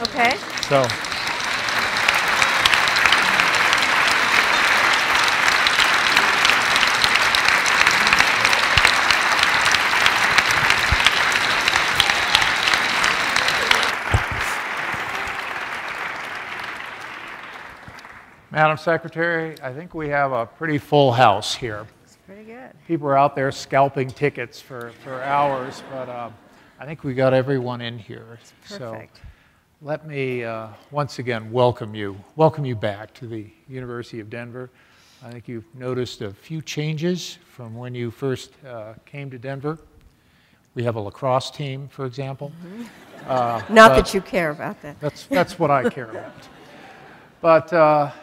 Okay. So. Madam Secretary, I think we have a pretty full house here. It's pretty good. People are out there scalping tickets for hours, but I think we got everyone in here. Perfect. So let me once again welcome you back to the University of Denver. I think you've noticed a few changes from when you first came to Denver. We have a lacrosse team, for example. Mm-hmm. Not that you care about that. That's what I care about. But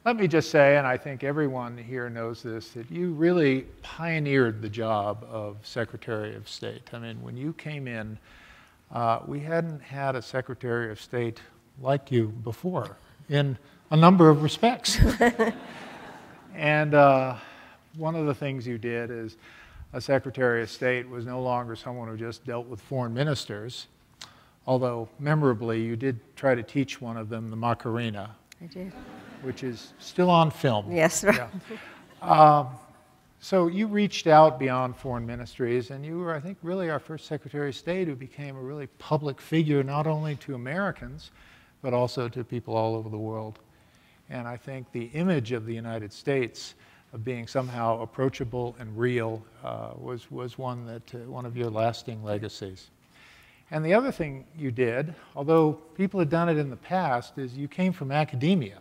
let me just say, and I think everyone here knows this, that you really pioneered the job of Secretary of State. I mean, when you came in, we hadn't had a Secretary of State like you before in a number of respects. And one of the things you did is a Secretary of State was no longer someone who just dealt with foreign ministers, although memorably you did try to teach one of them the Macarena. I did. Which is still on film. Yes, right. Yeah. So you reached out beyond foreign ministries, and you were, I think, really our first Secretary of State who became a really public figure, not only to Americans, but also to people all over the world. And I think the image of the United States of being somehow approachable and real was one of your lasting legacies. And the other thing you did, although people had done it in the past, is you came from academia.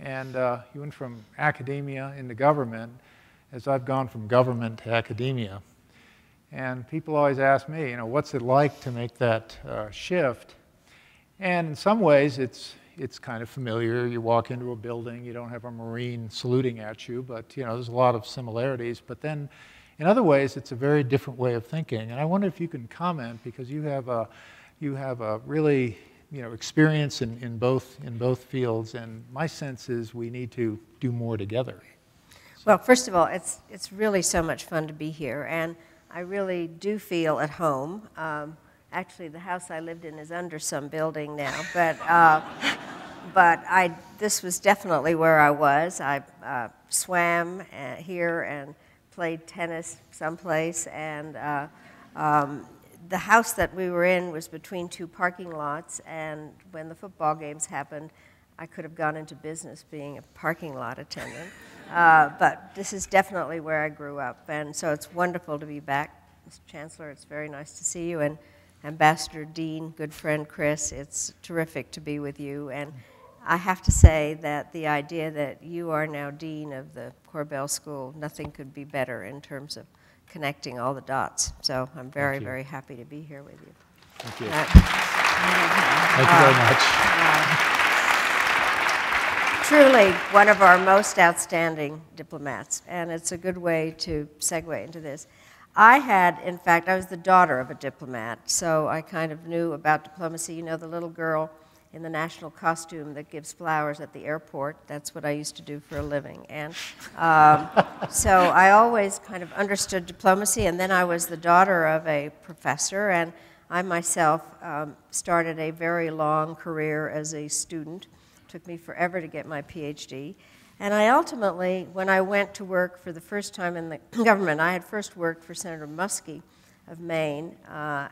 And you went from academia into government, as I've gone from government to academia. And people always ask me, you know, what's it like to make that shift? And in some ways, it's kind of familiar. You walk into a building, you don't have a Marine saluting at you, but you know, there's a lot of similarities. But then, in other ways, it's a very different way of thinking. And I wonder if you can comment, because you have a really experience in both fields, and my sense is we need to do more together. Well, first of all, it's really so much fun to be here, and I really do feel at home. Actually, the house I lived in is under some building now, but this was definitely where I was. I swam here and played tennis someplace, and the house that we were in was between two parking lots, and when the football games happened, I could have gone into business being a parking lot attendant. But this is definitely where I grew up, and so it's wonderful to be back. Mr. Chancellor, it's very nice to see you, and Ambassador Dean, good friend Chris, it's terrific to be with you. And I have to say that the idea that you are now Dean of the Korbel School, nothing could be better in terms of connecting all the dots. So I'm very, very happy to be here with you. Thank you. Thank you very much. Truly one of our most outstanding diplomats, and it's a good way to segue into this. In fact, I was the daughter of a diplomat, so I kind of knew about diplomacy. You know, the little girl in the national costume that gives flowers at the airport. That's what I used to do for a living. And so I always kind of understood diplomacy, and then I was the daughter of a professor, and I myself started a very long career as a student. It took me forever to get my PhD. And I ultimately, when I went to work for the first time in the government, I had first worked for Senator Muskie of Maine,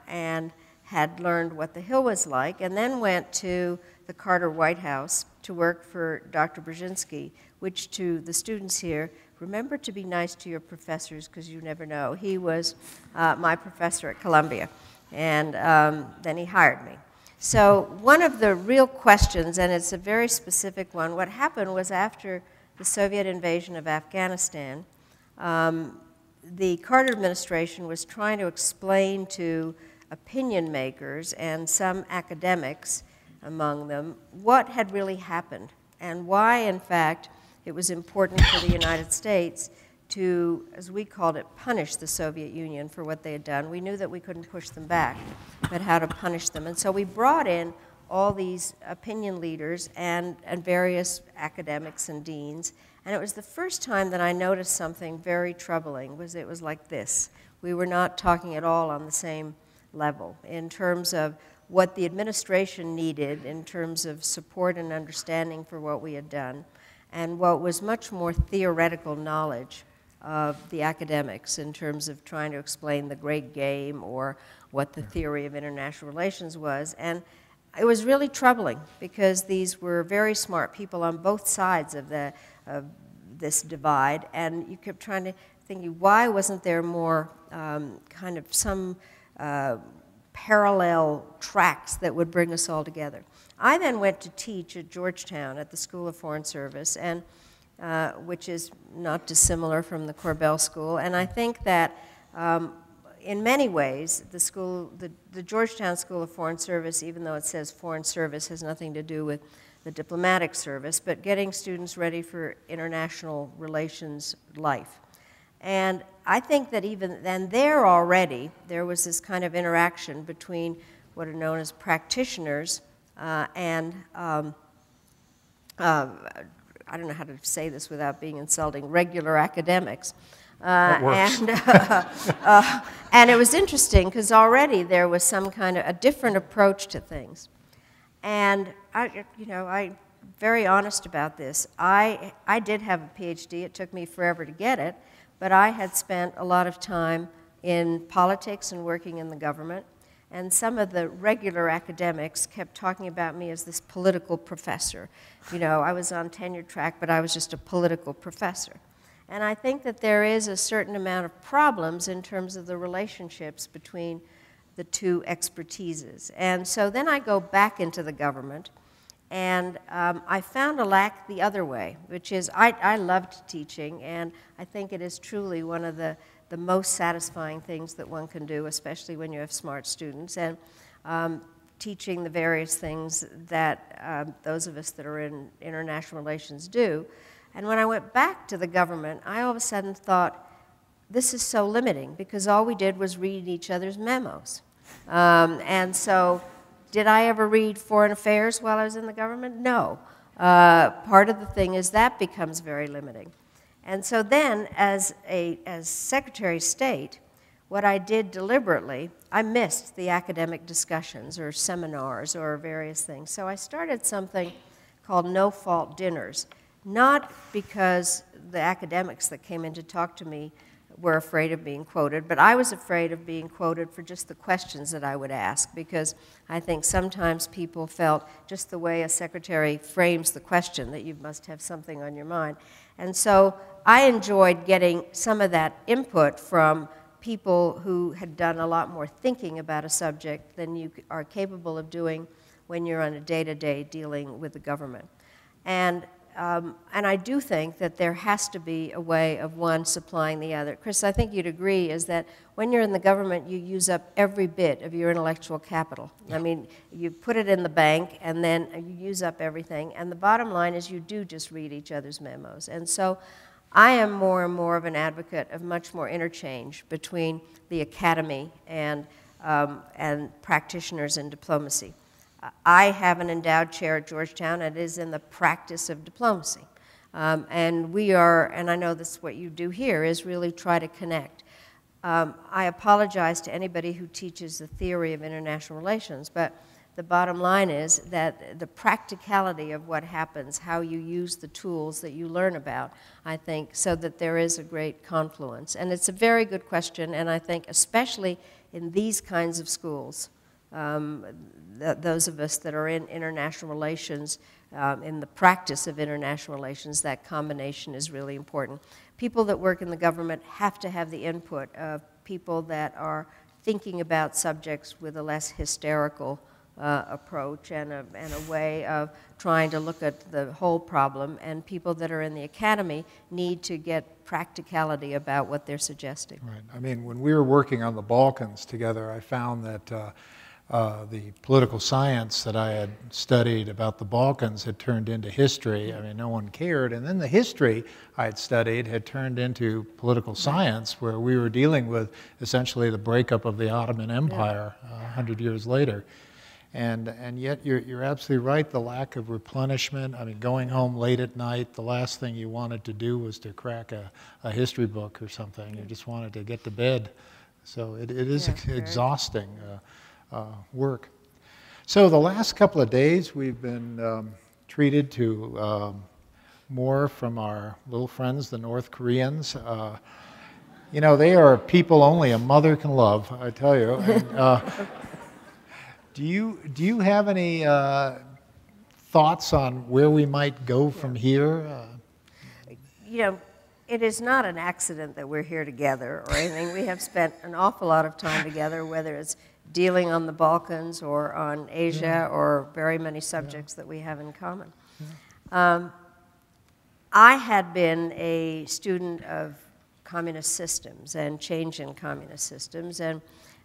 and had learned what the Hill was like, and then went to the Carter White House to work for Dr. Brzezinski, which to the students here, remember to be nice to your professors because you never know. He was my professor at Columbia, and then he hired me. So one of the real questions, and it's a very specific one, what happened was after the Soviet invasion of Afghanistan, the Carter administration was trying to explain to opinion makers and some academics among them what had really happened and why, in fact, it was important for the United States to, as we called it, punish the Soviet Union for what they had done. We knew that we couldn't push them back, but how to punish them. And so we brought in all these opinion leaders and various academics and deans, and it was the first time that I noticed something very troubling. It was like this. We were not talking at all on the same level in terms of what the administration needed in terms of support and understanding for what we had done, and what was much more theoretical knowledge of the academics in terms of trying to explain the Great Game or what the theory of international relations was. And it was really troubling because these were very smart people on both sides of this divide, and you kept trying to think, why wasn't there more kind of some parallel tracks that would bring us all together? I then went to teach at Georgetown at the School of Foreign Service, and which is not dissimilar from the Korbel School. And I think that in many ways, the Georgetown School of Foreign Service, even though it says Foreign Service, has nothing to do with the diplomatic service, but getting students ready for international relations life. And I think that even then there already, there was this kind of interaction between what are known as practitioners and I don't know how to say this without being insulting, regular academics. And it was interesting because already there was some kind of a different approach to things. And I'm very honest about this. I did have a PhD. It took me forever to get it, but I had spent a lot of time in politics and working in the government. And some of the regular academics kept talking about me as this political professor. I was on tenure track, but I was just a political professor. And I think that there is a certain amount of problems in terms of the relationships between the two expertises. And so then I go back into the government, and I found a lack the other way, which is I loved teaching, and I think it is truly one of the most satisfying things that one can do, especially when you have smart students, and teaching the various things that those of us that are in international relations do. And when I went back to the government, I all of a sudden thought, this is so limiting, because all we did was read each other's memos. And so, did I ever read Foreign Affairs while I was in the government? No. Part of the thing is that becomes very limiting. And so then, as Secretary of State, what I did deliberately, I missed the academic discussions or seminars or various things. So I started something called no-fault dinners, not because the academics that came in to talk to me were afraid of being quoted, but I was afraid of being quoted for just the questions that I would ask, because I think sometimes people felt just the way a secretary frames the question that you must have something on your mind. And so I enjoyed getting some of that input from people who had done a lot more thinking about a subject than you are capable of doing when you're on a day-to-day dealing with the government. And I do think that there has to be a way of one supplying the other. Chris, I think you'd agree is that when you're in the government, you use up every bit of your intellectual capital. I mean, you put it in the bank, and then you use up everything. And the bottom line is you do just read each other's memos. And so I am more and more of an advocate of much more interchange between the academy and practitioners in diplomacy. I have an endowed chair at Georgetown, and it is in the practice of diplomacy. And we are, and I know this is what you do here, is really try to connect. I apologize to anybody who teaches the theory of international relations, but the bottom line is that the practicality of what happens, how you use the tools that you learn about, I think, so that there is a great confluence. And it's a very good question, and I think especially in these kinds of schools, those of us that are in international relations, in the practice of international relations, that combination is really important. People that work in the government have to have the input of people that are thinking about subjects with a less hysterical approach and a way of trying to look at the whole problem, and people that are in the academy need to get practicality about what they're suggesting. Right. I mean, when we were working on the Balkans together, I found that the political science that I had studied about the Balkans had turned into history. I mean, no one cared. And then the history I had studied had turned into political science, where we were dealing with essentially the breakup of the Ottoman Empire 100 years later. And yet you're absolutely right, the lack of replenishment. I mean, going home late at night, the last thing you wanted to do was to crack a history book or something. You just wanted to get to bed. So it is exhausting work. So the last couple of days, we've been treated to more from our little friends, the North Koreans. You know, they are people only a mother can love, I tell you. And, do you have any thoughts on where we might go from here? You know, it is not an accident that we're here together or anything. We have spent an awful lot of time together, whether it's dealing on the Balkans or on Asia or very many subjects that we have in common. I had been a student of communist systems and change in communist systems, and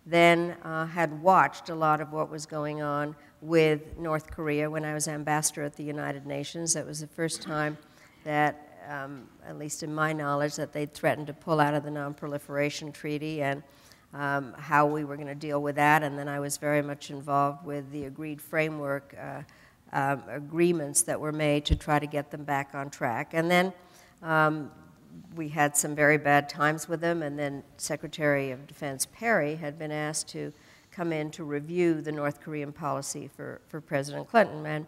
then had watched a lot of what was going on with North Korea when I was ambassador at the United Nations. That was the first time that, at least in my knowledge, that they'd threatened to pull out of the Non-Proliferation Treaty, and how we were going to deal with that. And then I was very much involved with the agreed framework agreements that were made to try to get them back on track. And then we had some very bad times with them, and then Secretary of Defense Perry had been asked to come in to review the North Korean policy for President Clinton, and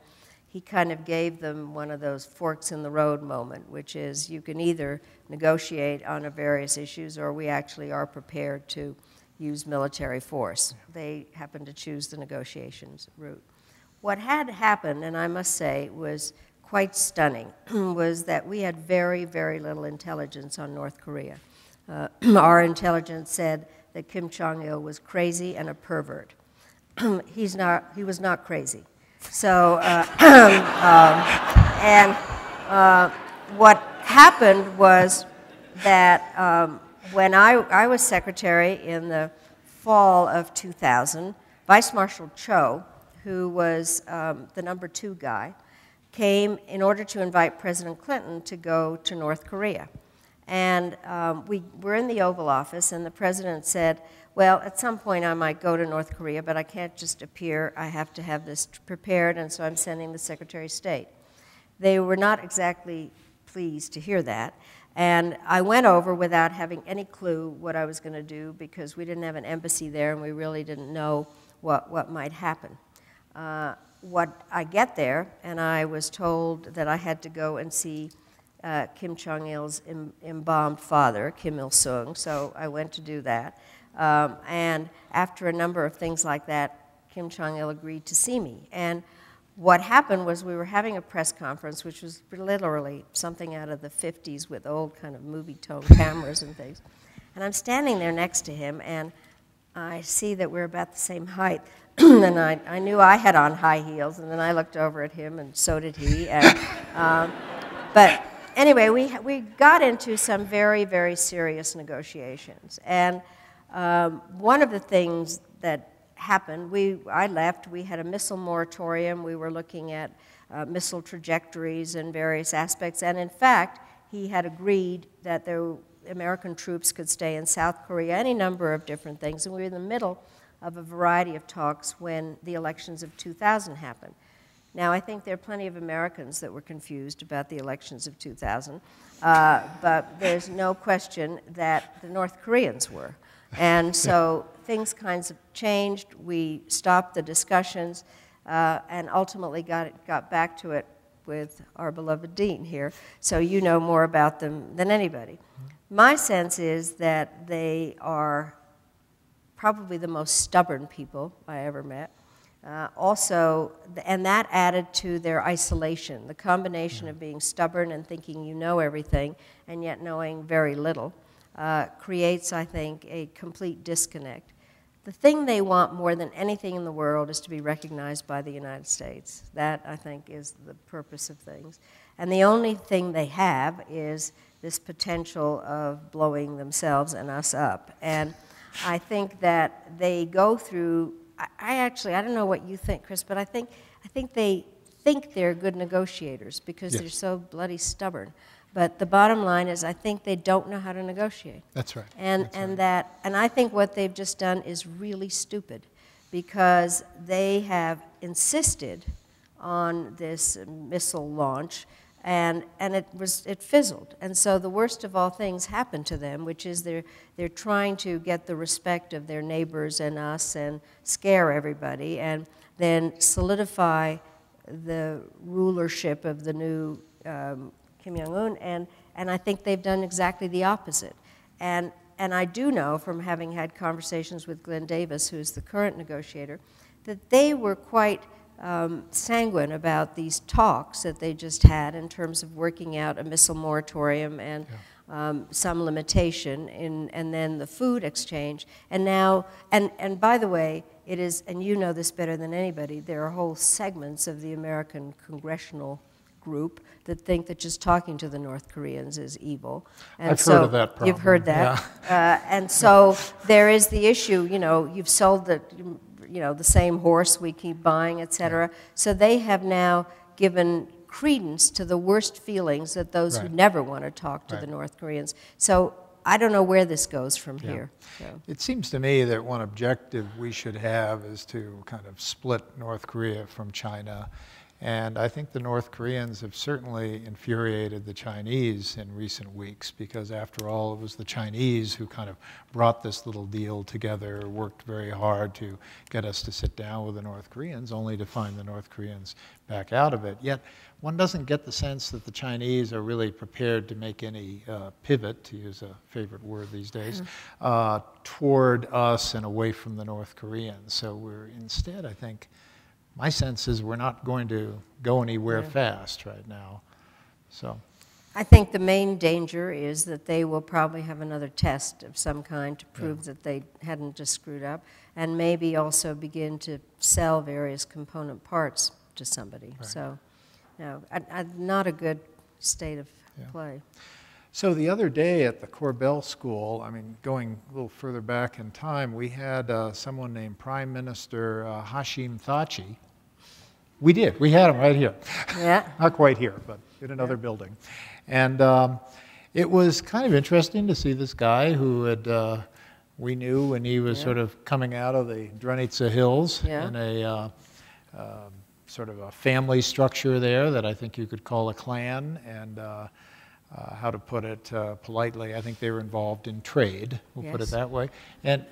he kind of gave them one of those forks in the road moment, which is you can either negotiate on various issues or we actually are prepared to use military force. They happened to choose the negotiations route. What had happened, and I must say was quite stunning, was that we had very, very little intelligence on North Korea. Our intelligence said that Kim Jong-il was crazy and a pervert. He was not crazy. So, what happened was that when I was secretary in the fall of 2000, Vice Marshal Cho, who was the #2 guy, came in order to invite President Clinton to go to North Korea. And we were in the Oval Office, and the president said, well, at some point I might go to North Korea, but I can't just appear. I have to have this prepared, and so I'm sending the Secretary of State. They were not exactly pleased to hear that, and I went over without having any clue what I was going to do because we didn't have an embassy there, and we really didn't know what might happen. I get there, and I was told that I had to go and see Kim Jong-il's embalmed father, Kim Il-sung, so I went to do that. And after a number of things like that, Kim Jong-il agreed to see me. And what happened was we were having a press conference, which was literally something out of the 50s with old kind of movie-tone cameras and things. And I'm standing there next to him, and I see that we're about the same height. And I knew I had on high heels, and then I looked over at him, and so did he. And, but anyway, we got into some very, very serious negotiations. And one of the things that happened, I left, we had a missile moratorium, we were looking at missile trajectories and various aspects, and in fact, he had agreed that American troops could stay in South Korea, any number of different things, and we were in the middle of a variety of talks when the elections of 2000 happened. Now, I think there are plenty of Americans that were confused about the elections of 2000, but there's no question that the North Koreans were. And so things kinds of changed. We stopped the discussions and ultimately got back to it with our beloved dean here. So you know more about them than anybody. My sense is that they are probably the most stubborn people I ever met. And that added to their isolation, the combination of being stubborn and thinking you know everything and yet knowing very little. Creates, I think, a complete disconnect. The thing they want more than anything in the world is to be recognized by the United States. That, I think, is the purpose of things. And the only thing they have is this potential of blowing themselves and us up. And I think that they go through, I don't know what you think, Chris, but I think they think they're good negotiators because they're so bloody stubborn. But the bottom line is I think they don't know how to negotiate. That's right. And I think what they've just done is really stupid because they have insisted on this missile launch and it fizzled. And so the worst of all things happened to them, which is they're trying to get the respect of their neighbors and us and scare everybody. And then solidify the rulership of the new Kim Jong-un, and I think they've done exactly the opposite. And I do know from having had conversations with Glenn Davis, who's the current negotiator, that they were quite sanguine about these talks that they just had in terms of working out a missile moratorium and some limitation and then the food exchange. And now, and by the way, it is, and you know this better than anybody, there are whole segments of the American congressional group that think that just talking to the North Koreans is evil. And I've heard of that problem. You've heard that. Yeah. And so there is the issue, you know, you've sold the, you know, the same horse we keep buying, et cetera. So they have now given credence to the worst feelings that those who never want to talk to the North Koreans. So I don't know where this goes from here. So. It seems to me that one objective we should have is to kind of split North Korea from China. And I think the North Koreans have certainly infuriated the Chinese in recent weeks because, after all, it was the Chinese who kind of brought this little deal together, worked very hard to get us to sit down with the North Koreans, only to find the North Koreans back out of it. Yet one doesn't get the sense that the Chinese are really prepared to make any pivot, to use a favorite word these days, toward us and away from the North Koreans. So we're instead, I think, my sense is we're not going to go anywhere fast right now. So I think the main danger is that they will probably have another test of some kind to prove that they hadn't just screwed up, and maybe also begin to sell various component parts to somebody. Right. So, no, not a good state of play. So the other day at the Korbel school, I mean, going a little further back in time, we had someone named Prime Minister Hashim Thachi. We did. We had him right here. Yeah. Not quite here, but in another building. And it was kind of interesting to see this guy who had, we knew when he was sort of coming out of the Dranitsa Hills in a sort of a family structure there that I think you could call a clan, and how to put it politely, I think they were involved in trade, we'll put it that way. And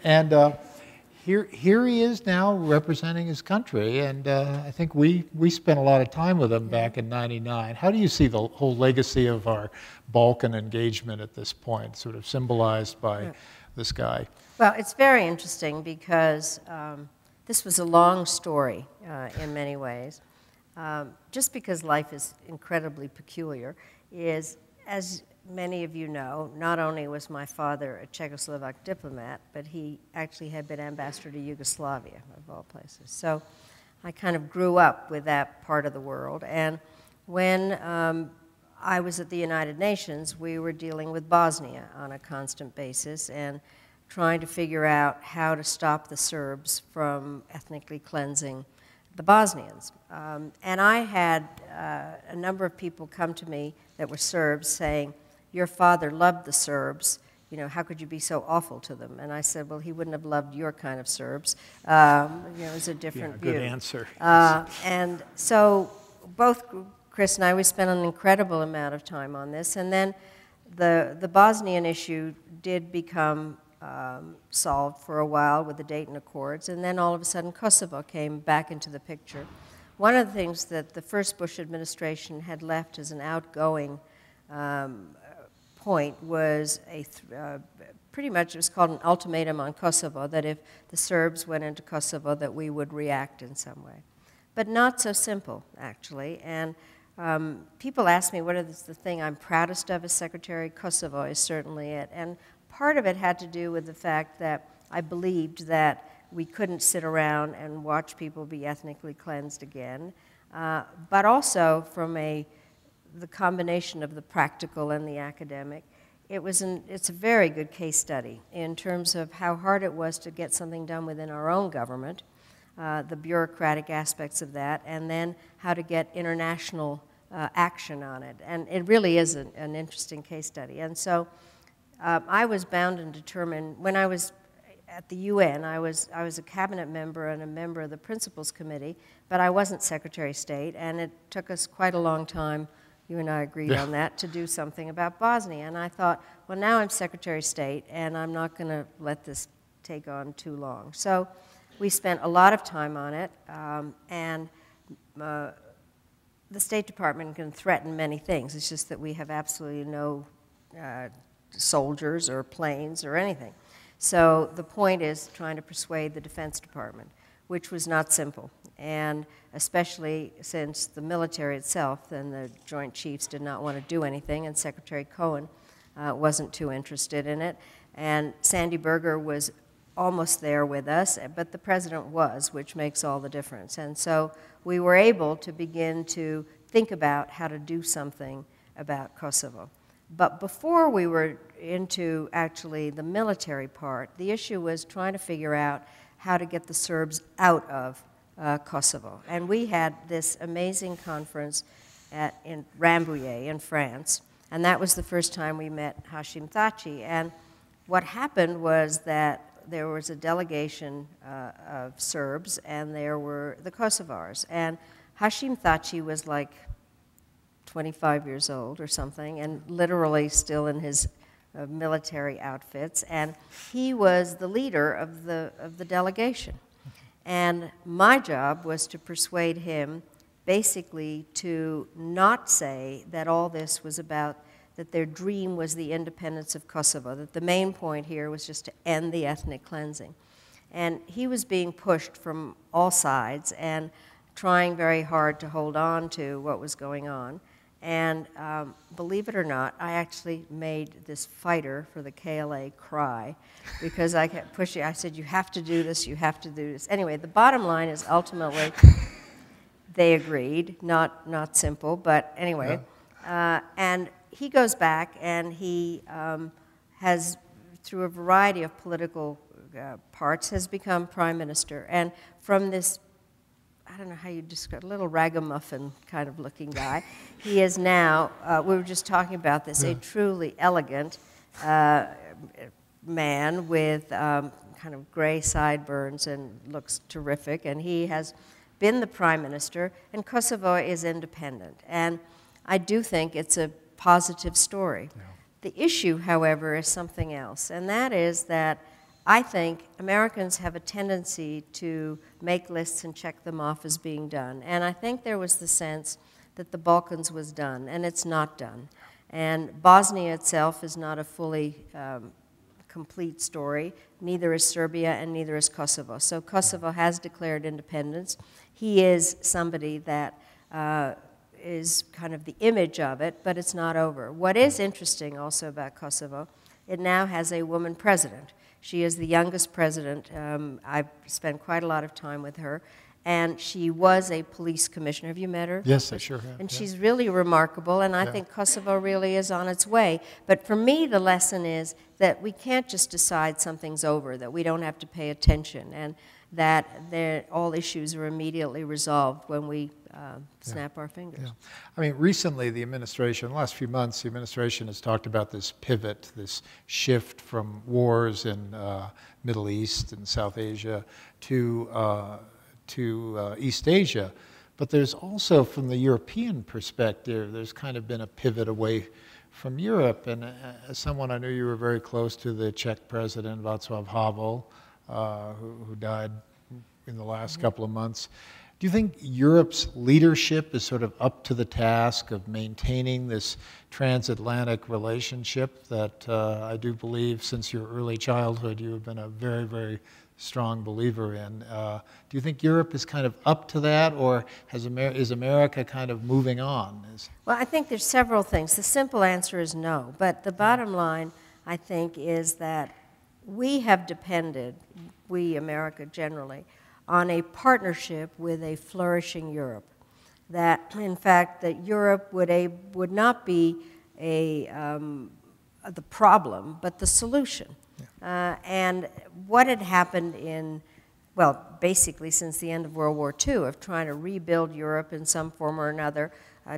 here he is now representing his country, and I think we spent a lot of time with him back in '99. How do you see the whole legacy of our Balkan engagement at this point, sort of symbolized by this guy? Well, it's very interesting because this was a long story in many ways. Just because life is incredibly peculiar is, as many of you know, not only was my father a Czechoslovak diplomat, but he actually had been ambassador to Yugoslavia, of all places. So I kind of grew up with that part of the world. And when I was at the United Nations, we were dealing with Bosnia on a constant basis and trying to figure out how to stop the Serbs from ethnically cleansing the Bosnians. And I had a number of people come to me that were Serbs saying, your father loved the Serbs, you know, how could you be so awful to them? And I said, well, he wouldn't have loved your kind of Serbs. You know, it was a different view. Good answer. And so both Chris and I, we spent an incredible amount of time on this. And then the Bosnian issue did become solved for a while with the Dayton Accords, and then all of a sudden Kosovo came back into the picture. One of the things that the first Bush administration had left as an outgoing point was pretty much it was called an ultimatum on Kosovo, that if the Serbs went into Kosovo that we would react in some way. But not so simple, actually. And people ask me what is the thing I'm proudest of as Secretary. Kosovo is certainly it. And part of it had to do with the fact that I believed that we couldn't sit around and watch people be ethnically cleansed again, but also from the combination of the practical and the academic. It's a very good case study in terms of how hard it was to get something done within our own government, the bureaucratic aspects of that, and then how to get international action on it. And it really is an interesting case study. And so I was bound and determined, when I was at the UN, I was a cabinet member and a member of the Principals Committee, but I wasn't Secretary of State, and it took us quite a long time, you and I agreed on that, to do something about Bosnia. And I thought, well, now I'm Secretary of State, and I'm not going to let this take on too long. So we spent a lot of time on it, and the State Department can threaten many things. It's just that we have absolutely no soldiers or planes or anything. So the point is trying to persuade the Defense Department, which was not simple. And especially since the military itself and the Joint Chiefs did not want to do anything, and Secretary Cohen wasn't too interested in it. And Sandy Berger was almost there with us, but the president was, which makes all the difference. And so we were able to begin to think about how to do something about Kosovo. But before we were into actually the military part, the issue was trying to figure out how to get the Serbs out of Kosovo. And we had this amazing conference in Rambouillet in France, and that was the first time we met Hashim Thaçi. And what happened was that there was a delegation of Serbs, and there were the Kosovars. And Hashim Thaçi was like 25 years old or something, and literally still in his military outfits. And he was the leader of the delegation. And my job was to persuade him basically to not say that all this was about that their dream was the independence of Kosovo, that the main point here was just to end the ethnic cleansing. And he was being pushed from all sides and trying very hard to hold on to what was going on. And believe it or not, I actually made this fighter for the KLA cry because I kept pushing. I said, you have to do this, you have to do this. Anyway, the bottom line is ultimately they agreed, not simple, but anyway. Yeah. And he goes back and he has, through a variety of political parts, has become prime minister. And from this, I don't know how you describe, little ragamuffin kind of looking guy, he is now, we were just talking about this, a truly elegant man with kind of gray sideburns and looks terrific. And he has been the prime minister, and Kosovo is independent. And I do think it's a positive story. Yeah. The issue, however, is something else, and that is that I think Americans have a tendency to make lists and check them off as being done. And I think there was the sense that the Balkans was done, and it's not done. And Bosnia itself is not a fully complete story. Neither is Serbia, and neither is Kosovo. So Kosovo has declared independence. He is somebody that is kind of the image of it, but it's not over. What is interesting also about Kosovo, it now has a woman president. She is the youngest president. I've spent quite a lot of time with her, and she was a police commissioner. Have you met her? Yes, I sure have. And she's really remarkable, and I think Kosovo really is on its way. But for me, the lesson is that we can't just decide something's over, that we don't have to pay attention, and that all issues are immediately resolved when we snap our fingers. Yeah. I mean, recently the administration, the last few months, the administration has talked about this pivot, this shift from wars in Middle East and South Asia to East Asia. But there's also, from the European perspective, there's kind of been a pivot away from Europe. And as someone, I knew you were very close to the Czech president, Václav Havel, who died in the last couple of months. Do you think Europe's leadership is sort of up to the task of maintaining this transatlantic relationship that I do believe since your early childhood you have been a very, very strong believer in? Do you think Europe is kind of up to that, or is America kind of moving on? Well, I think there's several things. The simple answer is no, but the bottom line, I think, is that we have depended, we, America generally, on a partnership with a flourishing Europe. That, in fact, that Europe would not be the problem, but the solution. Yeah. And what had happened basically since the end of World War II, of trying to rebuild Europe in some form or another,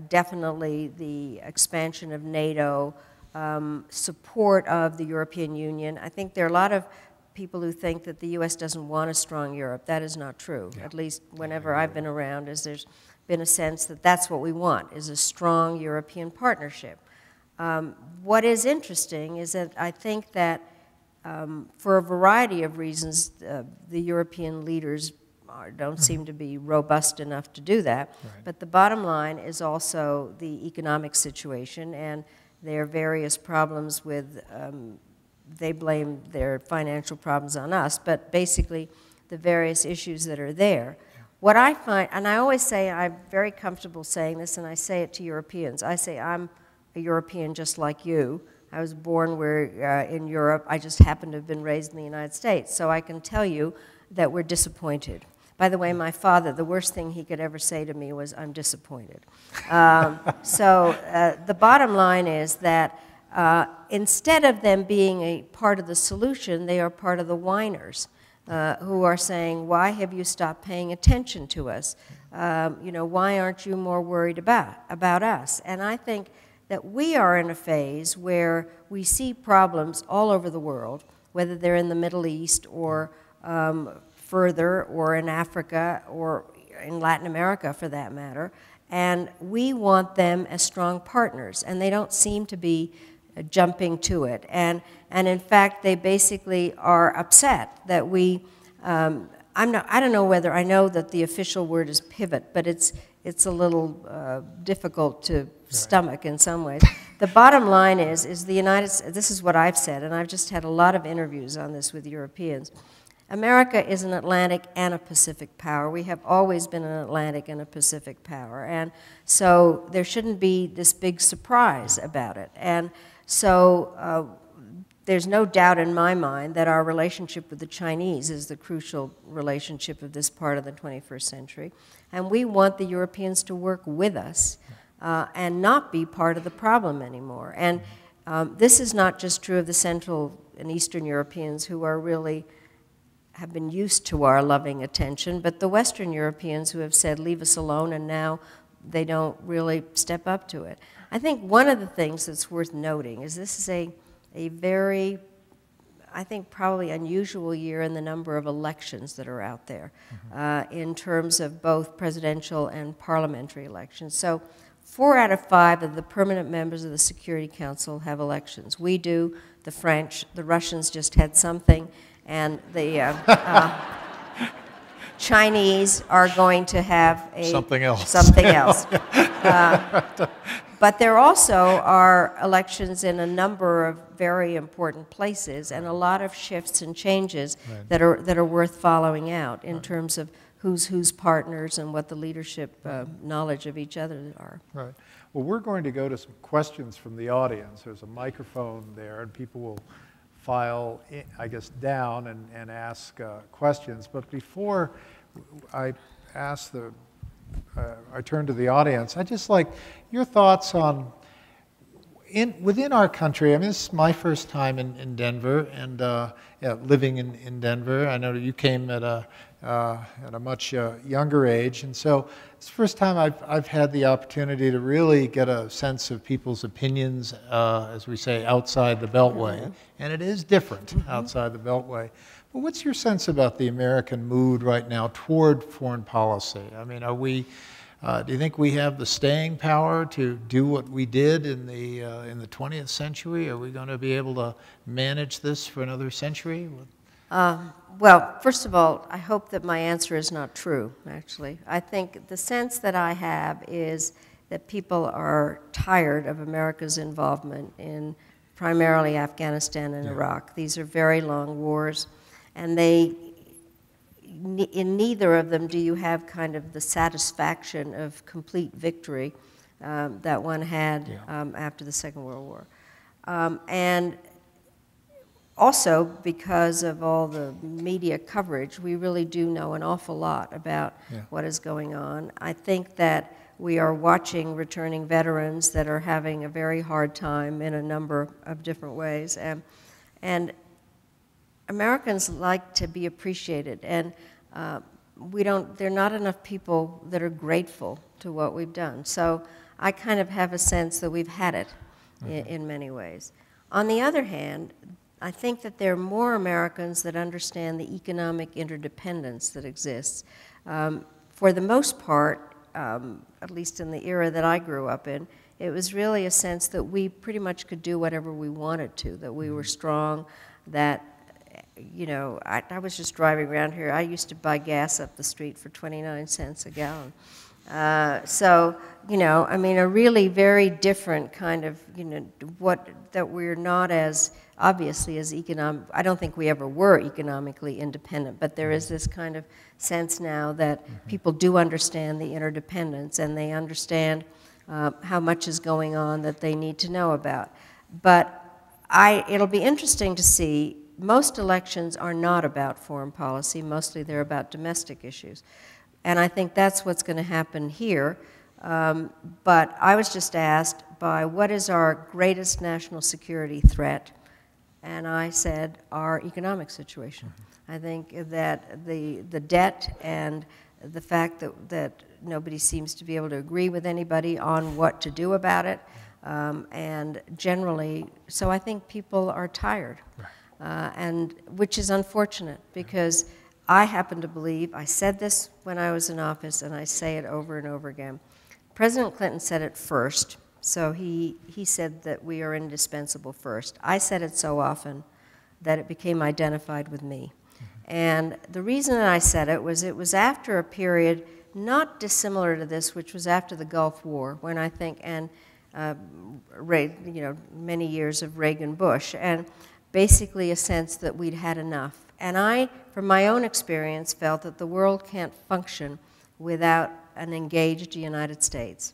definitely the expansion of NATO, support of the European Union. I think there are a lot of people who think that the U.S. doesn't want a strong Europe. That is not true. Yeah. At least whenever I've been around, there's been a sense that that's what we want, is a strong European partnership. What is interesting is that I think that for a variety of reasons, the European leaders don't seem to be robust enough to do that. Right. But the bottom line is also the economic situation, and there are various problems with, they blame their financial problems on us, but basically the various issues that are there. What I find, and I always say, I'm very comfortable saying this, and I say it to Europeans. I say, I'm a European just like you. I was born in Europe. I just happen to have been raised in the United States. So I can tell you that we're disappointed. By the way, my father, the worst thing he could ever say to me was, I'm disappointed. The bottom line is that instead of them being a part of the solution, they are part of the whiners. Who are saying, why have you stopped paying attention to us? Why aren't you more worried about us? And I think that we are in a phase where we see problems all over the world, whether they're in the Middle East or further, or in Africa, or in Latin America for that matter, and we want them as strong partners, and they don't seem to be jumping to it. And in fact, they basically are upset that we, I don't know whether, I know that the official word is pivot, but it's a little difficult to stomach in some ways. The bottom line is the United States, this is what I've said, and I've just had a lot of interviews on this with Europeans. America is an Atlantic and a Pacific power. We have always been an Atlantic and a Pacific power, and so there shouldn't be this big surprise about it. And so there's no doubt in my mind that our relationship with the Chinese is the crucial relationship of this part of the 21st century. And we want the Europeans to work with us and not be part of the problem anymore. And this is not just true of the Central and Eastern Europeans who are really have been used to our loving attention, but the Western Europeans who have said, leave us alone, and now they don't really step up to it. I think one of the things that's worth noting is this is a very, I think, probably unusual year in the number of elections that are out there in terms of both presidential and parliamentary elections. So 4 out of 5 of the permanent members of the Security Council have elections. We do, the French, the Russians just had something, and the Chinese are going to have something else. Something else. But there also are elections in a number of very important places, and a lot of shifts and changes that are worth following out in terms of who's partners and what the leadership knowledge of each other are. Right. Well, we're going to go to some questions from the audience. There's a microphone there, and people will file, I guess, down and ask questions. But before I ask I turn to the audience, I'd just like your thoughts on, within our country. I mean, this is my first time in Denver, and living in Denver. I know you came at a much younger age, and so it's the first time I've had the opportunity to really get a sense of people's opinions, as we say, outside the Beltway, and it is different outside the Beltway. But what's your sense about the American mood right now toward foreign policy? I mean, are we? Do you think we have the staying power to do what we did in the 20th century? Are we going to be able to manage this for another century? Well, first of all, I hope that my answer is not true, actually. I think the sense that I have is that people are tired of America's involvement in primarily Afghanistan and Iraq. These are very long wars, and in neither of them do you have kind of the satisfaction of complete victory that one had after the Second World War. And also, because of all the media coverage, we really do know an awful lot about what is going on. I think that we are watching returning veterans that are having a very hard time in a number of different ways. And Americans like to be appreciated, and there are not enough people that are grateful to what we've done. So I kind of have a sense that we've had it in many ways. On the other hand, I think that there are more Americans that understand the economic interdependence that exists. For the most part, at least in the era that I grew up in, it was really a sense that we pretty much could do whatever we wanted to, that we were strong, that you know, I was just driving around here. I used to buy gas up the street for 29 cents a gallon. So, you know, I mean, a really very different kind of, you know, that we're not as, obviously, as I don't think we ever were economically independent, but there is this kind of sense now that people do understand the interdependence, and they understand how much is going on that they need to know about. But it'll be interesting to see, most elections are not about foreign policy, mostly they're about domestic issues. And I think that's what's going to happen here. But I was just asked by what is our greatest national security threat, and I said our economic situation. I think that the debt and the fact that nobody seems to be able to agree with anybody on what to do about it, and generally, so I think people are tired, and which is unfortunate, because I happen to believe, I said this when I was in office, and I say it over and over again. President Clinton said it first, so he said that we are indispensable first. I said it so often that it became identified with me. And the reason that I said it was after a period not dissimilar to this, which was after the Gulf War, when I think, and you know, many years of Reagan-Bush, and basically a sense that we'd had enough. And I, from my own experience, felt that the world can't function without an engaged United States.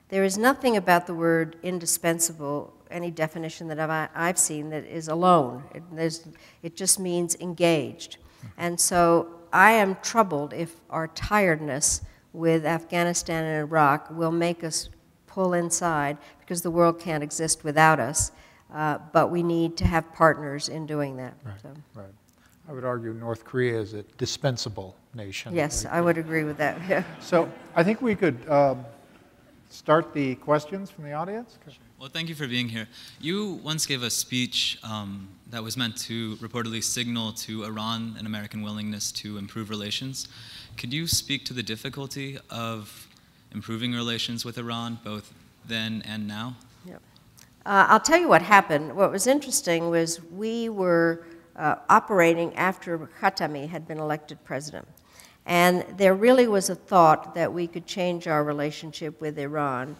There is nothing about the word indispensable, any definition that I've seen, that is alone. It just means engaged. And so I am troubled if our tiredness with Afghanistan and Iraq will make us pull inside, because the world can't exist without us, but we need to have partners in doing that. Right, So. right. I would argue North Korea is a dispensable nation. Yes, I would agree with that. Yeah. So I think we could start the questions from the audience. Well, thank you for being here. You once gave a speech that was meant to reportedly signal to Iran an American willingness to improve relations. Could you speak to the difficulty of improving relations with Iran, both then and now? Yep. I'll tell you what happened. What was interesting was we were operating after Khatami had been elected president. And there really was a thought that we could change our relationship with Iran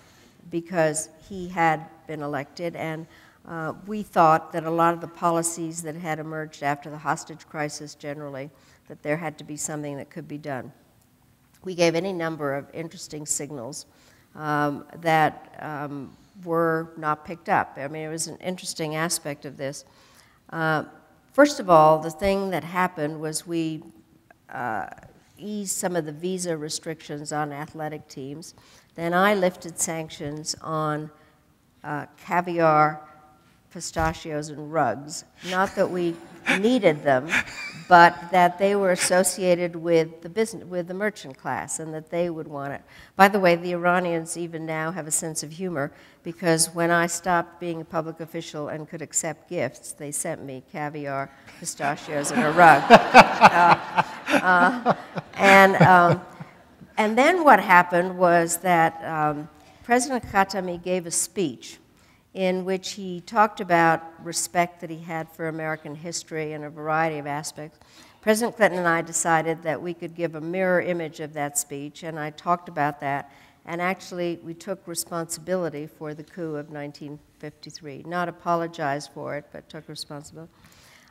because he had been elected, and we thought that a lot of the policies that had emerged after the hostage crisis generally, that there had to be something that could be done. We gave any number of interesting signals that were not picked up. I mean, it was an interesting aspect of this. First of all, the thing that happened was we eased some of the visa restrictions on athletic teams. Then I lifted sanctions on caviar, pistachios, and rugs. Not that we needed them, but that they were associated with the business, with the merchant class, and that they would want it. By the way, the Iranians even now have a sense of humor, because when I stopped being a public official and could accept gifts, they sent me caviar, pistachios, and a rug. And then what happened was that President Khatami gave a speech in which he talked about respect that he had for American history and a variety of aspects. President Clinton and I decided that we could give a mirror image of that speech, and I talked about that, and actually we took responsibility for the coup of 1953. Not apologized for it, but took responsibility.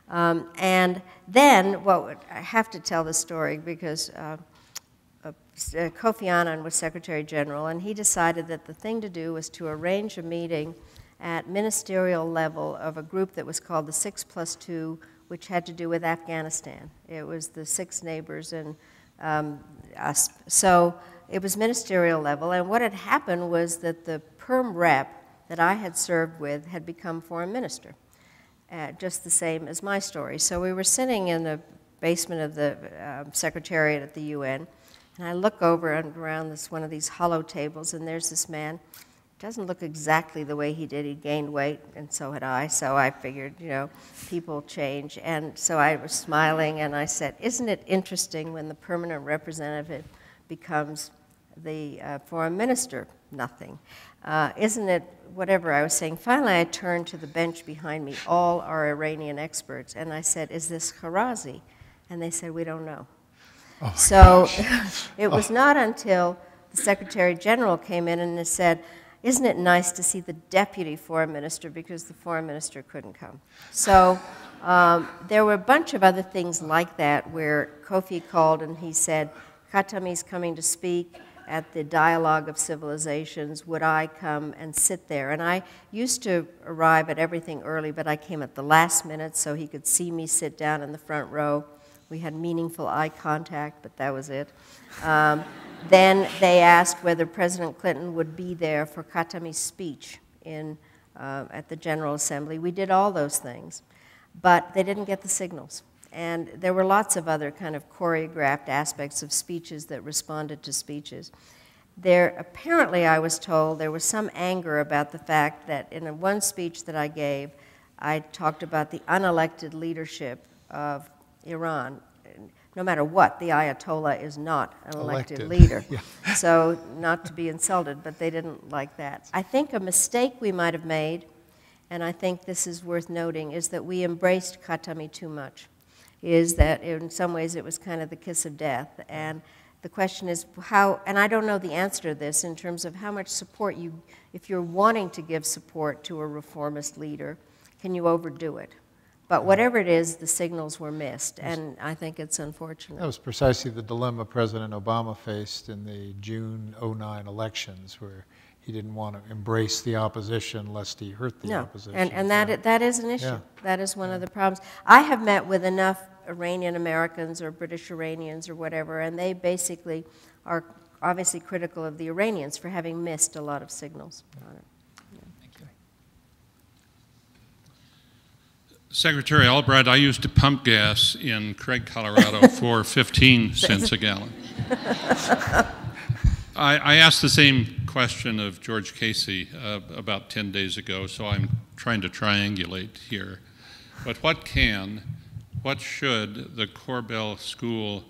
And then, well, I have to tell this story because Kofi Annan was Secretary General, and he decided that the thing to do was to arrange a meeting at ministerial level of a group that was called the 6+2, which had to do with Afghanistan. It was the 6 neighbors and us. So it was ministerial level, and what had happened was that the Perm rep that I had served with had become foreign minister, just the same as my story. So we were sitting in the basement of the Secretariat at the UN, and I look over and around one of these hollow tables, and there's this man. Doesn't look exactly the way he did. He gained weight, and so had I. So I figured, you know, people change. And so I was smiling, and I said, isn't it interesting when the permanent representative becomes the foreign minister, nothing. Isn't it whatever I was saying? Finally, I turned to the bench behind me, all our Iranian experts, and I said, is this Kharazi? And they said, we don't know. Oh, so it was not until the Secretary General came in and said, isn't it nice to see the deputy foreign minister, because the foreign minister couldn't come. So there were a bunch of other things like that where Kofi called and he said, Khatami's coming to speak at the Dialogue of Civilizations. Would I come and sit there? And I used to arrive at everything early, but I came at the last minute so he could see me sit down in the front row. We had meaningful eye contact, but that was it. Then they asked whether President Clinton would be there for Khatami's speech at the General Assembly. We did all those things, but they didn't get the signals. And there were lots of other kind of choreographed aspects of speeches that responded to speeches. There, apparently, I was told, there was some anger about the fact that in one speech that I gave, I talked about the unelected leadership of Iran. No matter what, the Ayatollah is not an elected leader. Yeah. So not to be insulted, but they didn't like that. I think a mistake we might have made, and I think this is worth noting, is that we embraced Khatami too much. Is that in some ways it was kind of the kiss of death. And the question is how, and I don't know the answer to this in terms of how much support if you're wanting to give support to a reformist leader, can you overdo it? But whatever it is, the signals were missed, and I think it's unfortunate. That was precisely the dilemma President Obama faced in the June '09 elections, where he didn't want to embrace the opposition lest he hurt the opposition. And that is an issue. Yeah. That is one of the problems. I have met with enough Iranian Americans or British Iranians or whatever, and they basically are obviously critical of the Iranians for having missed a lot of signals on it. Secretary Albright, I used to pump gas in Craig, Colorado for 15 cents a gallon. I asked the same question of George Casey about 10 days ago, so I'm trying to triangulate here. But what should the Korbel School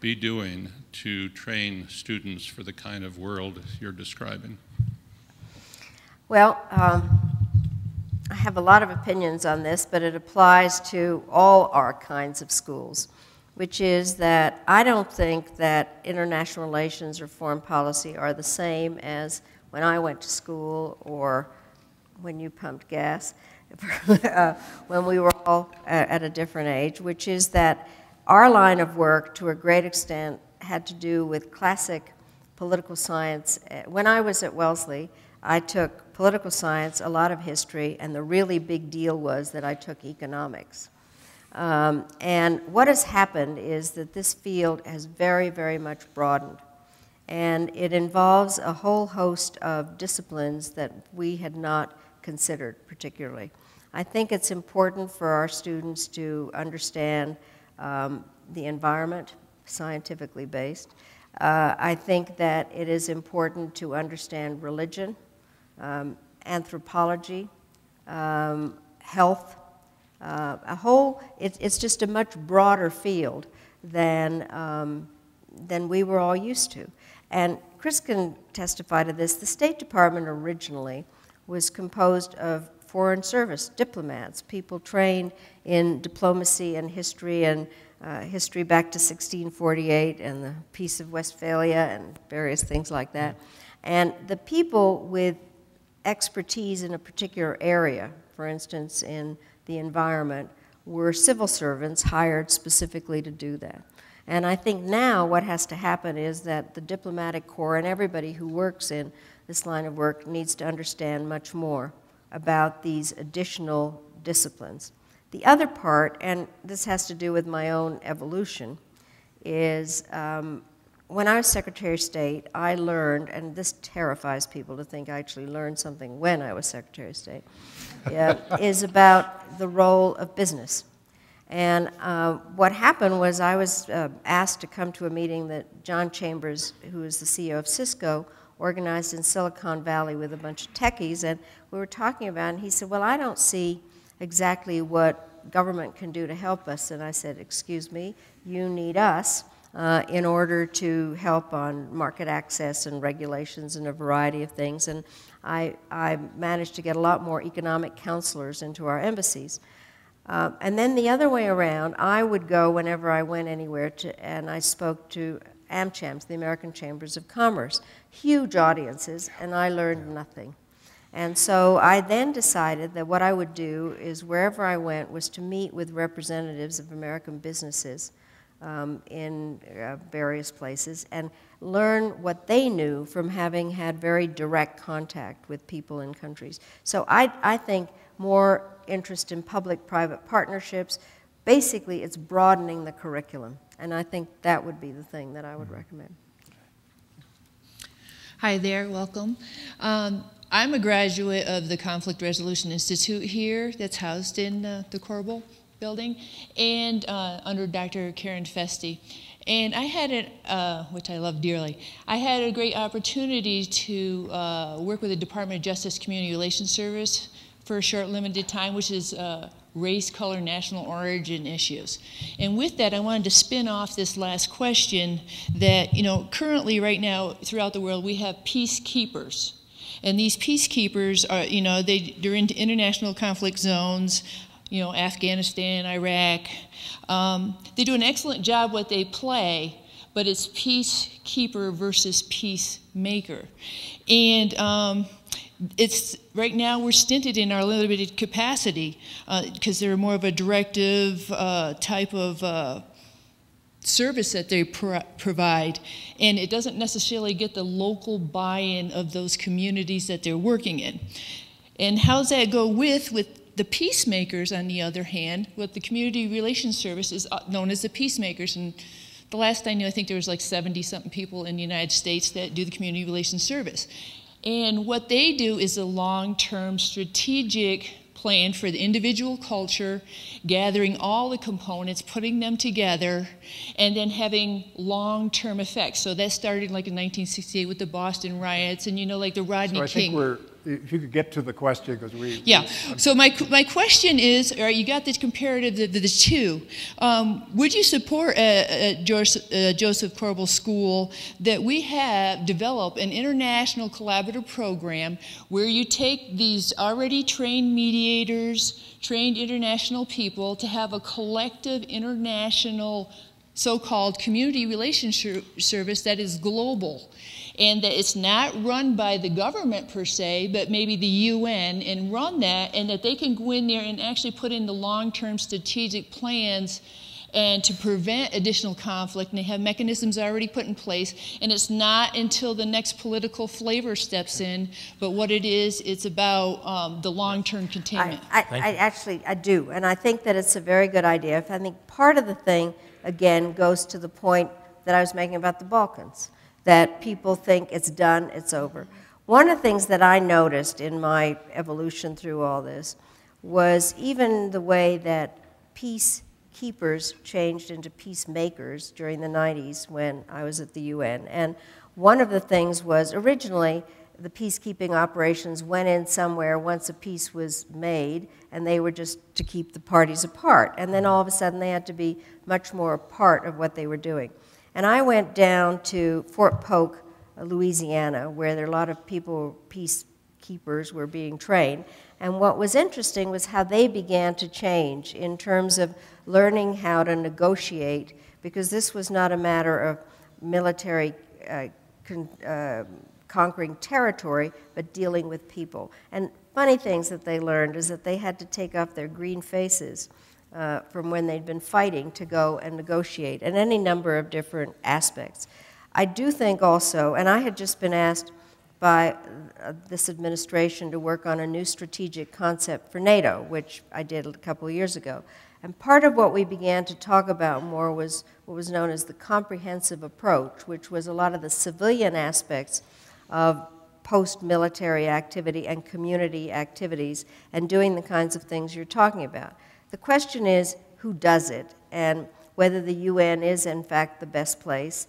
be doing to train students for the kind of world you're describing? Well, I have a lot of opinions on this, but it applies to all our kinds of schools, which is that I don't think that international relations or foreign policy are the same as when I went to school or when you pumped gas, when we were all at a different age, which is that our line of work, to a great extent, had to do with classic political science. When I was at Wellesley, I took political science, a lot of history, and the really big deal was that I took economics. And what has happened is that this field has very, very much broadened. And it involves a whole host of disciplines that we had not considered particularly. I think it's important for our students to understand the environment, scientifically based. I think that it is important to understand religion, anthropology, health, it's just a much broader field than we were all used to. And Chris can testify to this. The State Department originally was composed of foreign service diplomats, people trained in diplomacy and history back to 1648 and the Peace of Westphalia and various things like that. And the people with expertise in a particular area, for instance, in the environment, were civil servants hired specifically to do that. And I think now what has to happen is that the diplomatic corps and everybody who works in this line of work needs to understand much more about these additional disciplines. The other part, and this has to do with my own evolution, is when I was Secretary of State, I learned, and this terrifies people to think I actually learned something when I was Secretary of State, is about the role of business. And what happened was I was asked to come to a meeting that John Chambers, who is the CEO of Cisco, organized in Silicon Valley with a bunch of techies, and we were talking about it, and he said, well, I don't see exactly what government can do to help us. And I said, excuse me, you need us. in order to help on market access and regulations and a variety of things. And I managed to get a lot more economic counselors into our embassies. And then the other way around, I would go whenever I went anywhere and I spoke to AmChams, the American Chambers of Commerce, huge audiences, and I learned nothing. And so I then decided that what I would do is wherever I went was to meet with representatives of American businesses in various places and learn what they knew from having had very direct contact with people in countries. So I think more interest in public-private partnerships, basically it's broadening the curriculum. And I think that would be the thing that I would recommend. Hi there, welcome. I'm a graduate of the Conflict Resolution Institute here that's housed in the Korbel building and under Dr. Karen Feste. And I had it, which I love dearly, I had a great opportunity to work with the Department of Justice Community Relations Service for a short limited time, which is race, color, national origin issues. And with that, I wanted to spin off this last question that, you know, currently right now throughout the world we have peacekeepers. And these peacekeepers are, you know, they're in international conflict zones, you know, Afghanistan, Iraq. They do an excellent job what they play, but it's peacekeeper versus peacemaker. And it's right now we're stinted in our limited capacity because they're more of a directive type of service that they provide, and it doesn't necessarily get the local buy-in of those communities that they're working in. And how's that go with the peacemakers, on the other hand? What the Community Relations Service is known as the peacemakers, and the last I knew, I think there was like 70-something people in the United States that do the Community Relations Service. And what they do is a long-term strategic plan for the individual culture, gathering all the components, putting them together, and then having long-term effects. So that started like in 1968 with the Boston riots, and you know, like the Rodney King. So I think if you could get to the question, because we... Yeah, so my question is, all right, you got this comparative of the two. Would you support Josef Korbel School that we have developed an international collaborative program where you take these already trained mediators, trained international people to have a collective international so-called community relations service that is global, and that it's not run by the government per se, but maybe the UN, and run that, and that they can go in there and actually put in the long-term strategic plans and to prevent additional conflict, and they have mechanisms already put in place, and it's not until the next political flavor steps in, but what it is, it's about the long-term containment. I do, and I think that it's a very good idea. I think part of the thing, again, goes to the point that I was making about the Balkans, that people think it's done, it's over. One of the things that I noticed in my evolution through all this was even the way that peacekeepers changed into peacemakers during the 90s when I was at the UN. And one of the things was originally the peacekeeping operations went in somewhere once a peace was made, and they were just to keep the parties apart. And then all of a sudden they had to be much more a part of what they were doing. And I went down to Fort Polk, Louisiana, where there are a lot of people, peacekeepers, were being trained. And what was interesting was how they began to change in terms of learning how to negotiate, because this was not a matter of military conquering territory, but dealing with people. And funny things that they learned is that they had to take off their green faces from when they'd been fighting to go and negotiate, and any number of different aspects. I do think also, and I had just been asked by this administration to work on a new strategic concept for NATO, which I did a couple of years ago. And part of what we began to talk about more was what was known as the comprehensive approach, which was a lot of the civilian aspects of post-military activity and community activities and doing the kinds of things you're talking about. The question is who does it and whether the UN is in fact the best place.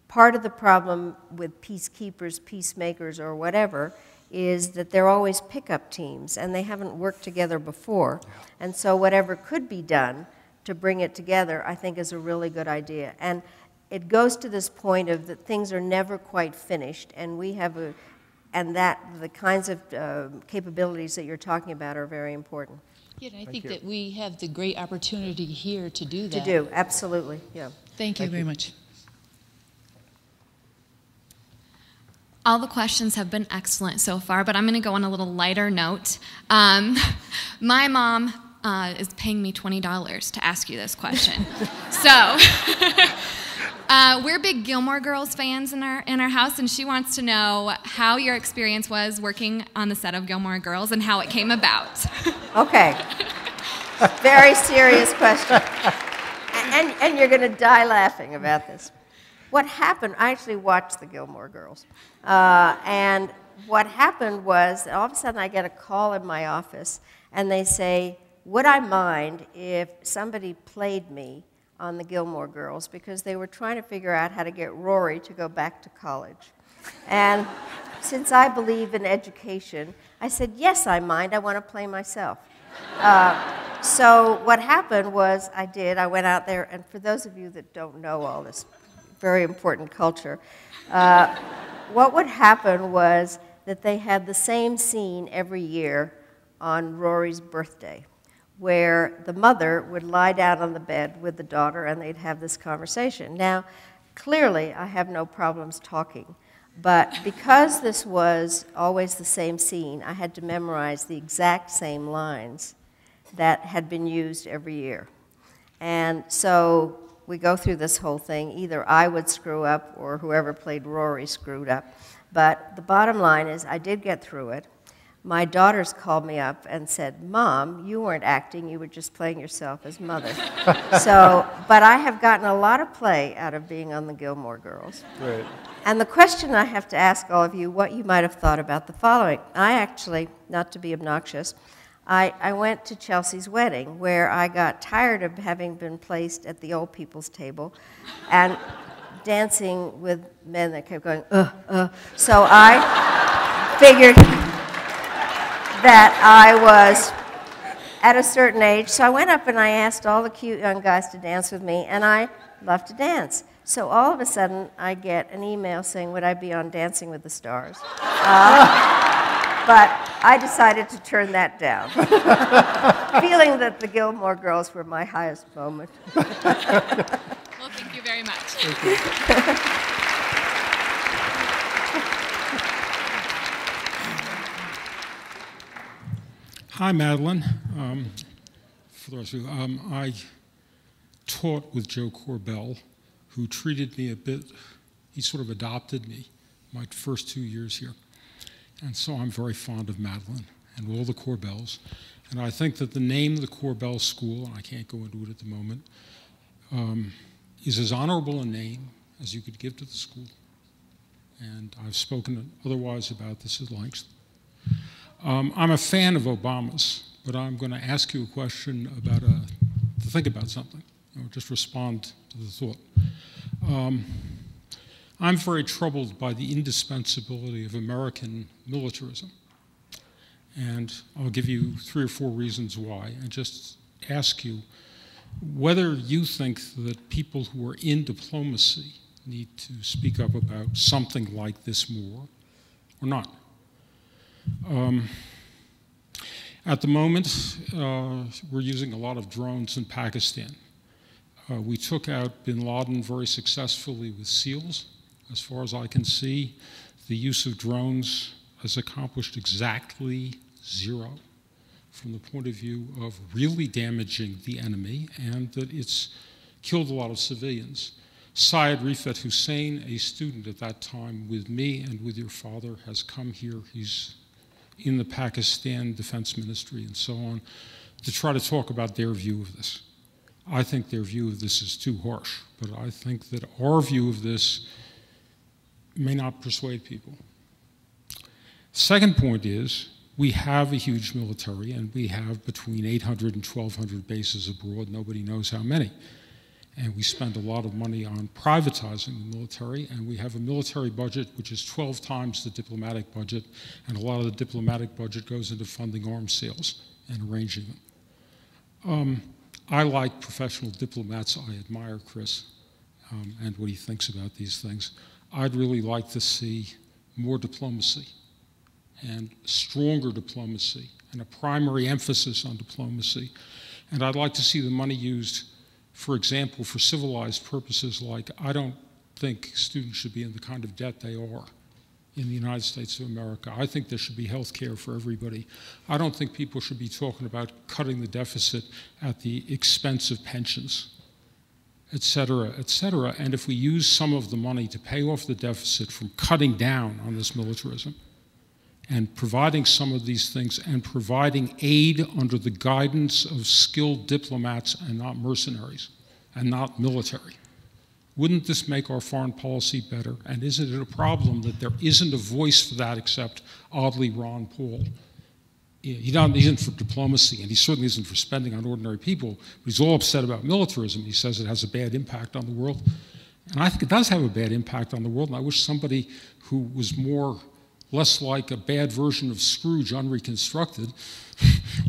Part of the problem with peacekeepers, peacemakers, or whatever is that they're always pickup teams and they haven't worked together before. And so whatever could be done to bring it together, I think, is a really good idea. And it goes to this point of that things are never quite finished, and we have and that the kinds of capabilities that you're talking about are very important. Yeah, and I think that we have the great opportunity here to do that. To do, absolutely, yeah. Thank you very much. All the questions have been excellent so far, but I'm going to go on a little lighter note. My mom is paying me $20 to ask you this question. So we're big Gilmore Girls fans in our house, and she wants to know how your experience was working on the set of Gilmore Girls and how it came about. Okay. Very serious question. And you're going to die laughing about this. What happened, I actually watched the Gilmore Girls. And what happened was, all of a sudden I get a call in my office, and they say, would I mind if somebody played me on the Gilmore Girls, because they were trying to figure out how to get Rory to go back to college. And since I believe in education, I said, yes, I mind. I want to play myself. So what happened was I went out there, and for those of you that don't know all this very important culture, what would happen was that they had the same scene every year on Rory's birthday, where the mother would lie down on the bed with the daughter and they'd have this conversation. Now, clearly, I have no problems talking, but because this was always the same scene, I had to memorize the exact same lines that had been used every year. And so we go through this whole thing. Either I would screw up or whoever played Rory screwed up. But the bottom line is I did get through it. My daughters called me up and said, Mom, you weren't acting, you were just playing yourself as mother. But I have gotten a lot of play out of being on the Gilmore Girls. Right. And the question I have to ask all of you, what you might have thought about the following. I actually, not to be obnoxious, I went to Chelsea's wedding, where I got tired of having been placed at the old people's table and dancing with men that kept going, So I figured that I was at a certain age. So I went up and I asked all the cute young guys to dance with me, and I love to dance. So all of a sudden, I get an email saying, would I be on Dancing with the Stars? But I decided to turn that down, feeling that the Gilmore Girls were my highest moment. Well, thank you very much. Thank you. Hi, Madeleine. For the rest of you, I taught with Joe Korbel, who treated me a bit, he sort of adopted me my first 2 years here. And so I'm very fond of Madeleine and all the Korbels. And I think that the name of the Korbel School, and I can't go into it at the moment, is as honorable a name as you could give to the school. And I've spoken otherwise about this at length. I'm a fan of Obama's, but I'm going to ask you a question about to think about something, or just respond to the thought. I'm very troubled by the indispensability of American militarism. And I'll give you 3 or 4 reasons why, and just ask you whether you think that people who are in diplomacy need to speak up about something like this more, or not. At the moment, we're using a lot of drones in Pakistan. We took out bin Laden very successfully with SEALs. As far as I can see, the use of drones has accomplished exactly 0 from the point of view of really damaging the enemy, and that it's killed a lot of civilians. Syed Rifat Hussain, a student at that time with me and with your father, has come here. He's in the Pakistan Defense Ministry and so on, to try to talk about their view of this. I think their view of this is too harsh, but I think that our view of this may not persuade people. Second point is, we have a huge military, and we have between 800 and 1,200 bases abroad. Nobody knows how many. And we spend a lot of money on privatizing the military, and we have a military budget which is 12 times the diplomatic budget, and a lot of the diplomatic budget goes into funding arms sales and arranging them. I like professional diplomats. I admire Chris. and what he thinks about these things. I'd really like to see more diplomacy and stronger diplomacy and a primary emphasis on diplomacy. And I'd like to see the money used, for example, for civilized purposes like I don't think students should be in the kind of debt they are in the United States of America. I think there should be health care for everybody. I don't think people should be talking about cutting the deficit at the expense of pensions, et cetera, et cetera. And if we use some of the money to pay off the deficit from cutting down on this militarism and providing some of these things and providing aid under the guidance of skilled diplomats and not mercenaries and not military, wouldn't this make our foreign policy better? And isn't it a problem that there isn't a voice for that except, oddly, Ron Paul? He isn't for diplomacy, and he certainly isn't for spending on ordinary people, but he's all upset about militarism. He says it has a bad impact on the world. And I think it does have a bad impact on the world, and I wish somebody who was less like a bad version of Scrooge unreconstructed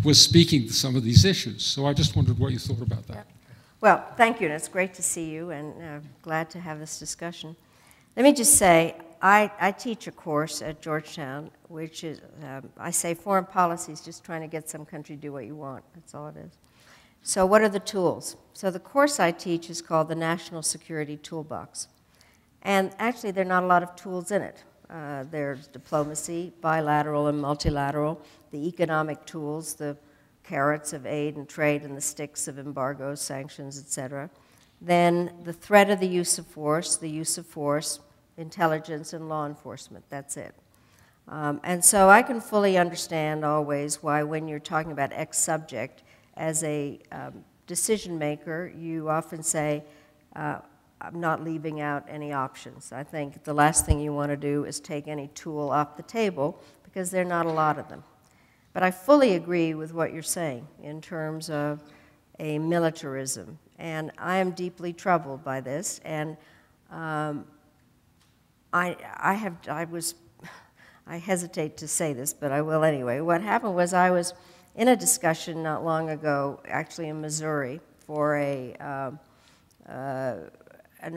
was speaking to some of these issues. So I just wondered what you thought about that. Well, thank you, and it's great to see you, and glad to have this discussion. Let me just say, I teach a course at Georgetown, which is, I say foreign policy is just trying to get some country to do what you want. That's all it is. So what are the tools? So the course I teach is called the National Security Toolbox. And actually, there are not a lot of tools in it. There's diplomacy, bilateral and multilateral, the economic tools, the carrots of aid and trade and the sticks of embargoes, sanctions, etc. Then the threat of the use of force, intelligence, and law enforcement. That's it. And so I can fully understand always why when you're talking about X subject, as a decision maker, you often say, I'm not leaving out any options. I think the last thing you want to do is take any tool off the table because there are not a lot of them. But I fully agree with what you're saying in terms of a militarism. And I am deeply troubled by this. And I hesitate to say this, but I will anyway. What happened was I was in a discussion not long ago, actually in Missouri, for an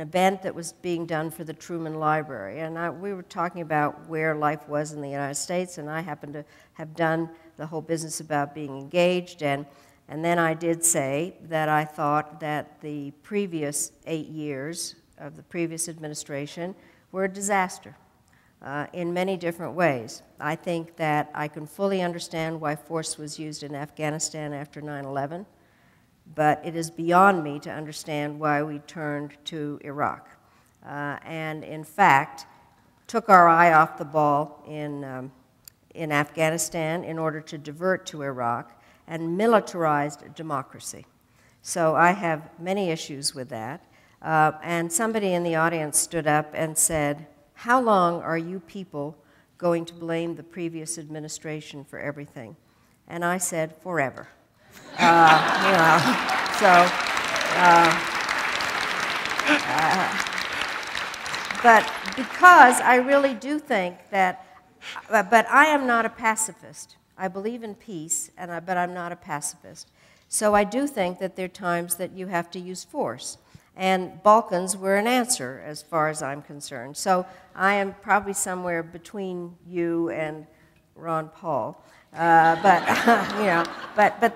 event that was being done for the Truman Library. And we were talking about where life was in the United States, and I happened to have done the whole business about being engaged. And then I did say that I thought that the previous 8 years of the previous administration were a disaster in many different ways. I think that I can fully understand why force was used in Afghanistan after 9/11. But it is beyond me to understand why we turned to Iraq. And in fact, took our eye off the ball in Afghanistan in order to divert to Iraq and militarized democracy. So I have many issues with that. And somebody in the audience stood up and said, how long are you people going to blame the previous administration for everything? And I said, forever. But because I really do think that, but I am not a pacifist. I believe in peace, but I'm not a pacifist. So I do think that there are times that you have to use force. And Balkans were an answer, as far as I'm concerned. So I am probably somewhere between you and Ron Paul. But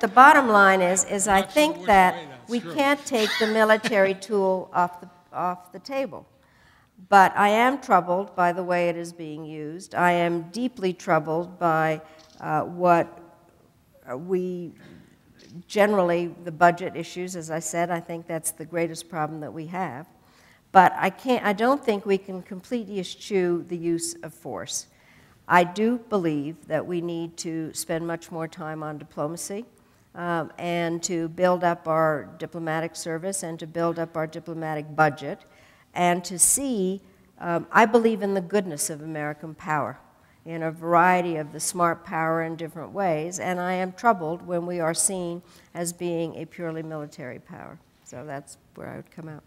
the bottom line is I think that we can't take the military tool off the table. But I am troubled by the way it is being used. I am deeply troubled by what we generally, the budget issues, as I said. I think that's the greatest problem that we have. But I don't think we can completely eschew the use of force. I do believe that we need to spend much more time on diplomacy and to build up our diplomatic service and to build up our diplomatic budget and to see, I believe in the goodness of American power in a variety of the smart power in different ways, and I am troubled when we are seen as being a purely military power. So that's where I would come out.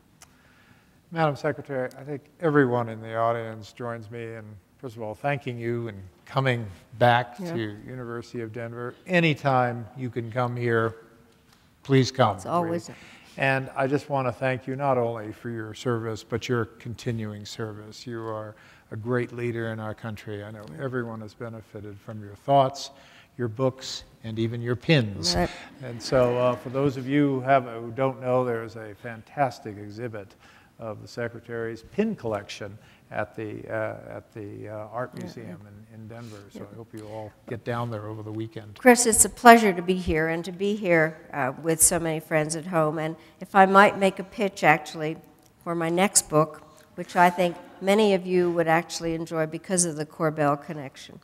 Madam Secretary, I think everyone in the audience joins me in, first of all, thanking you and coming back to University of Denver. Anytime you can come here, please come. It's always. And I just want to thank you not only for your service, but your continuing service. You are a great leader in our country. I know everyone has benefited from your thoughts, your books, and even your pins. Right. And so for those of you who don't know, there's a fantastic exhibit of the Secretary's pin collection at the Art Museum in Denver. So I hope you all get down there over the weekend. Chris, it's a pleasure to be here and to be here with so many friends at home. And if I might make a pitch, actually, for my next book, which I think many of you would actually enjoy because of the Korbel connection.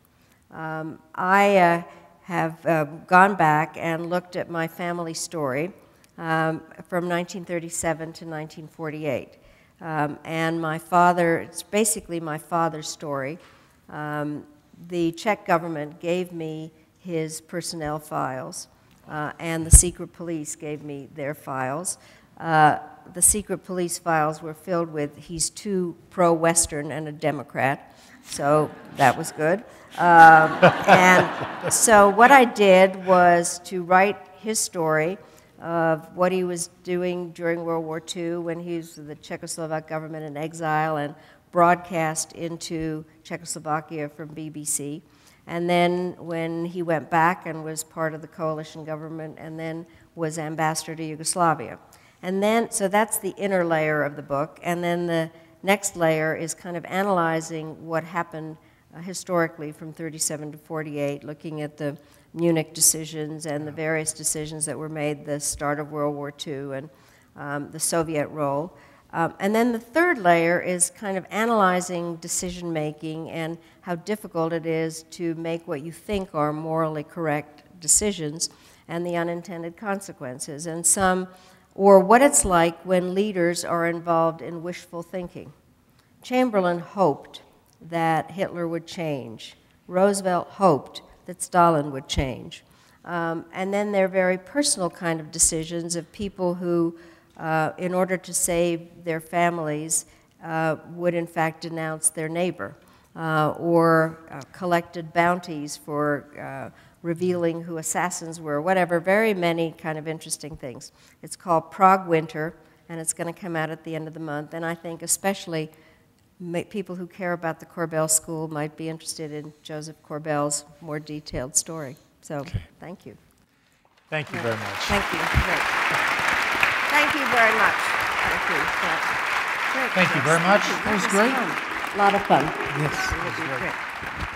I have gone back and looked at my family story from 1937 to 1948. And my father, it's basically my father's story. The Czech government gave me his personnel files, and the secret police gave me their files. The secret police files were filled with, he's too pro-Western and a Democrat, so that was good. And so what I did was to write his story of what he was doing during World War II when he was the Czechoslovak government in exile and broadcast into Czechoslovakia from BBC. And then when he went back and was part of the coalition government and then was ambassador to Yugoslavia. And then, so that's the inner layer of the book. And then the next layer is kind of analyzing what happened historically from 37 to 48, looking at the Munich decisions and the various decisions that were made, the start of World War II and the Soviet role. And then the third layer is kind of analyzing decision-making and how difficult it is to make what you think are morally correct decisions and the unintended consequences, and or what it's like when leaders are involved in wishful thinking. Chamberlain hoped that Hitler would change. Roosevelt hoped that Stalin would change. And then there are very personal kind of decisions of people who, in order to save their families, would in fact denounce their neighbor, or collected bounties for revealing who assassins were, whatever, very many kind of interesting things. It's called Prague Winter, and it's going to come out at the end of the month, and I think especially people who care about the Korbel School might be interested in Josef Korbel's more detailed story. So, thank you. Thank you very much. Thank you. Great. Thank you very much. Thank you. Great. Thank you very much. That was great. A lot of fun. Yes, It it would was be great. great.